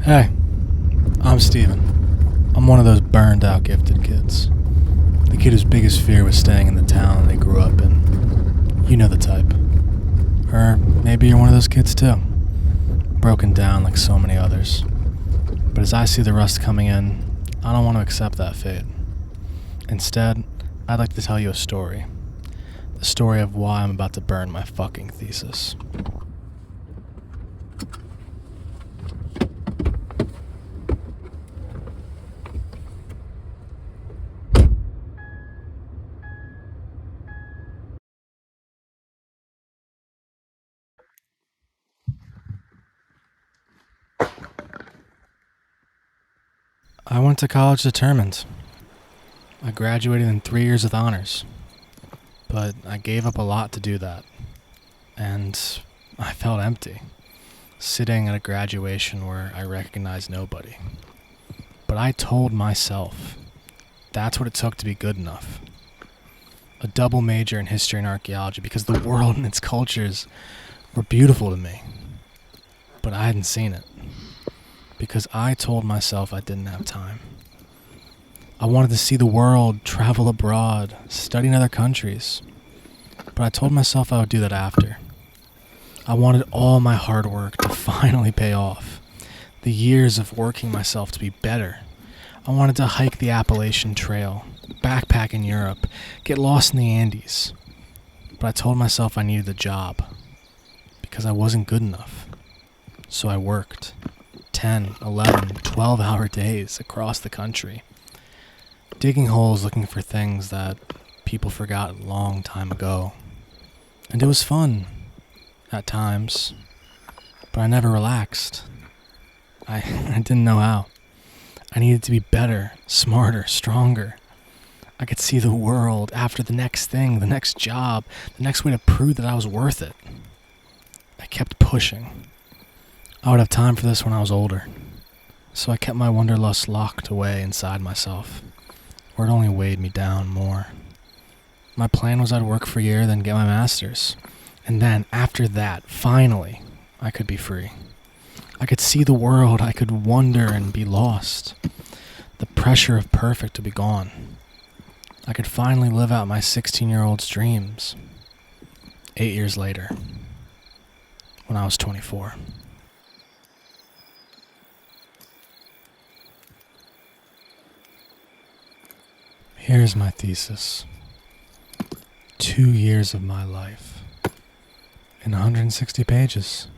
Hey, I'm Steven. I'm one of those burned out gifted kids. The kid whose biggest fear was staying in the town they grew up in. You know the type. Or maybe you're one of those kids too. Broken down like so many others. But as I see the rust coming in, I don't want to accept that fate. Instead, I'd like to tell you a story. The story of why I'm about to burn my fucking thesis. I went to college determined. I graduated in 3 years with honors. But I gave up a lot to do that. And I felt empty, sitting at a graduation where I recognized nobody. But I told myself that's what it took to be good enough. A double major in history and archaeology because the world and its cultures were beautiful to me. But I hadn't seen it. Because I told myself I didn't have time. I wanted to see the world, travel abroad, study in other countries. But I told myself I would do that after. I wanted all my hard work to finally pay off. The years of working myself to be better. I wanted to hike the Appalachian Trail, backpack in Europe, get lost in the Andes. But I told myself I needed a job. Because I wasn't good enough. So I worked. 10, 11, 12-hour days across the country, digging holes looking for things that people forgot a long time ago. And it was fun, at times, but I never relaxed. I didn't know how. I needed to be better, smarter, stronger. I could see the world after the next thing, the next job, the next way to prove that I was worth it. I kept pushing. I would have time for this when I was older, so I kept my wanderlust locked away inside myself, where it only weighed me down more. My plan was I'd work for a year, then get my master's, and then, after that, finally, I could be free. I could see the world, I could wonder and be lost. The pressure of perfect would be gone. I could finally live out my 16-year-old's dreams. 8 years later, when I was 24. Here's my thesis. 2 years of my life in 160 pages.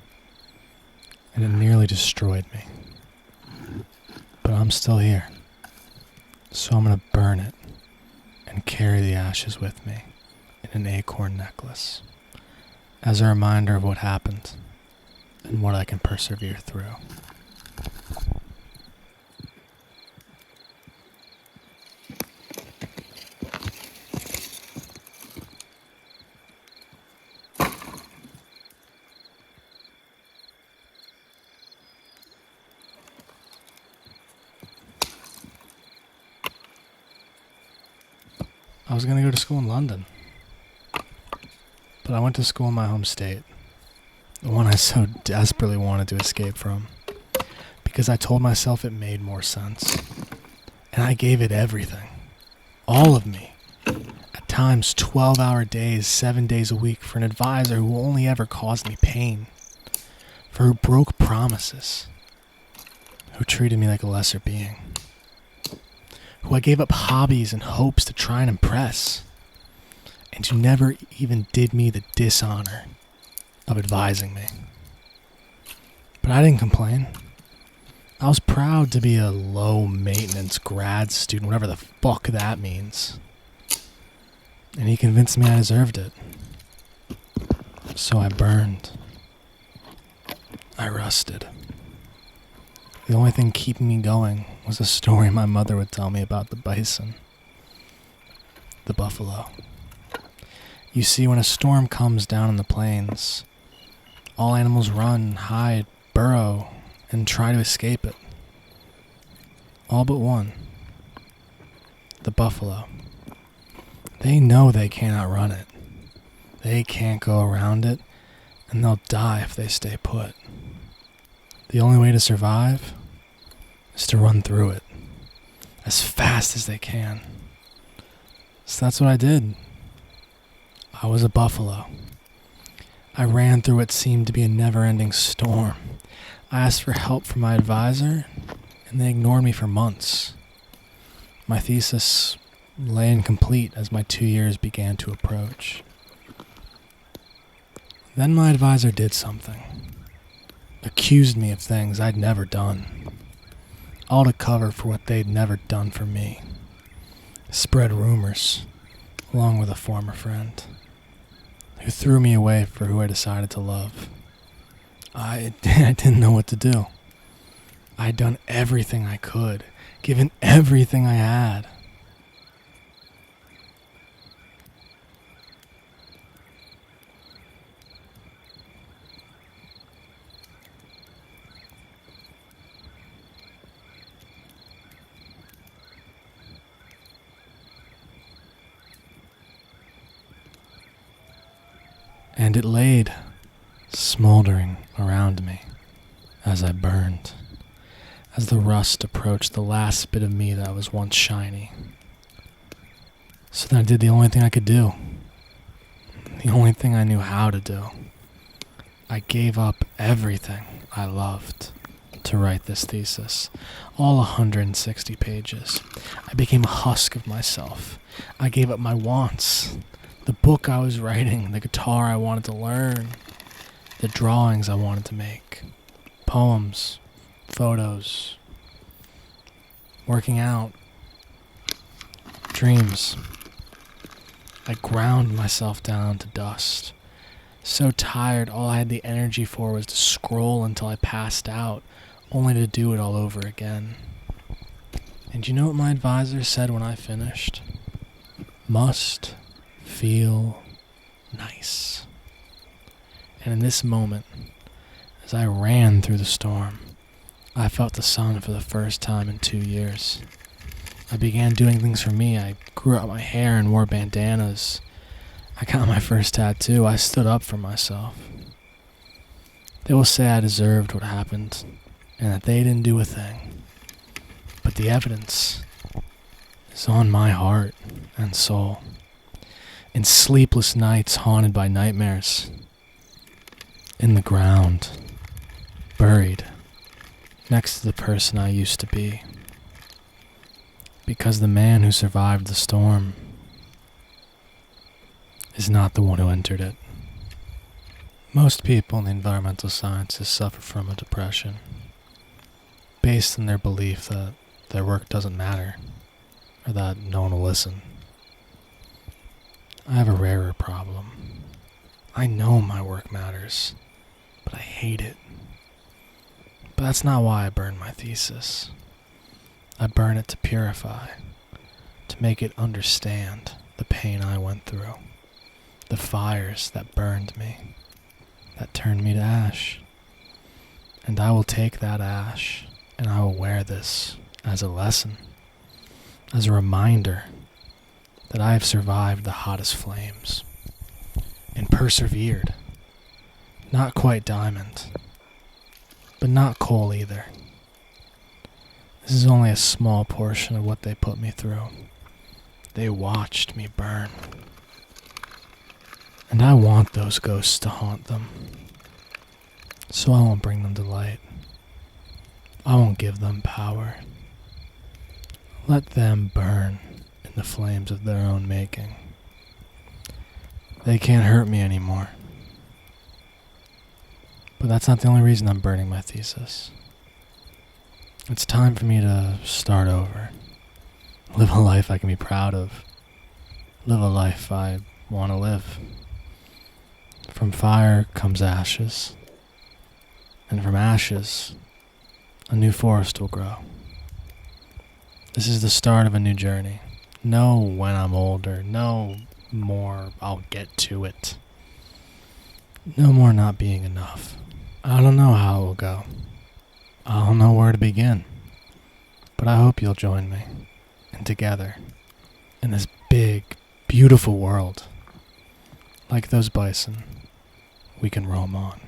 And it nearly destroyed me. But I'm still here. So I'm gonna burn it and carry the ashes with me in an acorn necklace as a reminder of what happened and what I can persevere through. I was going to go to school in London, but I went to school in my home state, the one I so desperately wanted to escape from, because I told myself it made more sense, and I gave it everything, all of me, at times 12-hour days, 7 days a week for an advisor who only ever caused me pain, for who broke promises, who treated me like a lesser being, who I gave up hobbies and hopes to try and impress, and who never even did me the dishonor of advising me. But I didn't complain. I was proud to be a low-maintenance grad student, whatever the fuck that means. And he convinced me I deserved it. So I burned. I rusted. The only thing keeping me going was a story my mother would tell me about the bison, the buffalo. You see, when a storm comes down in the plains, all animals run, hide, burrow, and try to escape it. All but one, the buffalo. They know they cannot run it. They can't go around it, and they'll die if they stay put. The only way to survive is to run through it as fast as they can. So that's what I did. I was a buffalo. I ran through what seemed to be a never-ending storm. I asked for help from my advisor, and they ignored me for months. My thesis lay incomplete as my 2 years began to approach. Then my advisor did something. Accused me of things I'd never done. All to cover for what they'd never done for me. Spread rumors, along with a former friend, who threw me away for who I decided to love. I didn't know what to do. I'd done everything I could, given everything I had. And it laid, smoldering around me as I burned, as the rust approached the last bit of me that was once shiny. So then I did the only thing I could do, the only thing I knew how to do. I gave up everything I loved to write this thesis, all 160 pages. I became a husk of myself. I gave up my wants, the book I was writing, the guitar I wanted to learn, the drawings I wanted to make, poems, photos, working out, dreams. I ground myself down to dust. So tired, all I had the energy for was to scroll until I passed out, only to do it all over again. And you know what my advisor said when I finished? Must feel nice. And in this moment, as I ran through the storm, I felt the sun for the first time in 2 years. I began doing things for me. I grew out my hair and wore bandanas. I got my first tattoo. I stood up for myself. They will say I deserved what happened and that they didn't do a thing. But the evidence is on my heart and soul. In sleepless nights haunted by nightmares. In the ground, buried next to the person I used to be. Because the man who survived the storm is not the one who entered it. Most people in the environmental sciences suffer from a depression based on their belief that their work doesn't matter or that no one will listen. I have a rarer problem. I know my work matters, but I hate it. But that's not why I burn my thesis. I burn it to purify, to make it understand the pain I went through, the fires that burned me, that turned me to ash. And I will take that ash and I will wear this as a lesson, as a reminder that I have survived the hottest flames and persevered. Not quite diamond, but not coal either. This is only a small portion of what they put me through. They watched me burn. And I want those ghosts to haunt them. So I won't bring them to light. I won't give them power. Let them burn in the flames of their own making. They can't hurt me anymore. But that's not the only reason I'm burning my thesis. It's time for me to start over. Live a life I can be proud of. Live a life I want to live. From fire comes ashes. And from ashes, a new forest will grow. This is the start of a new journey. Know when I'm older. No more I'll get to it. No more not being enough. I don't know how it will go. I don't know where to begin. But I hope you'll join me. And together, in this big, beautiful world, like those bison, we can roam on.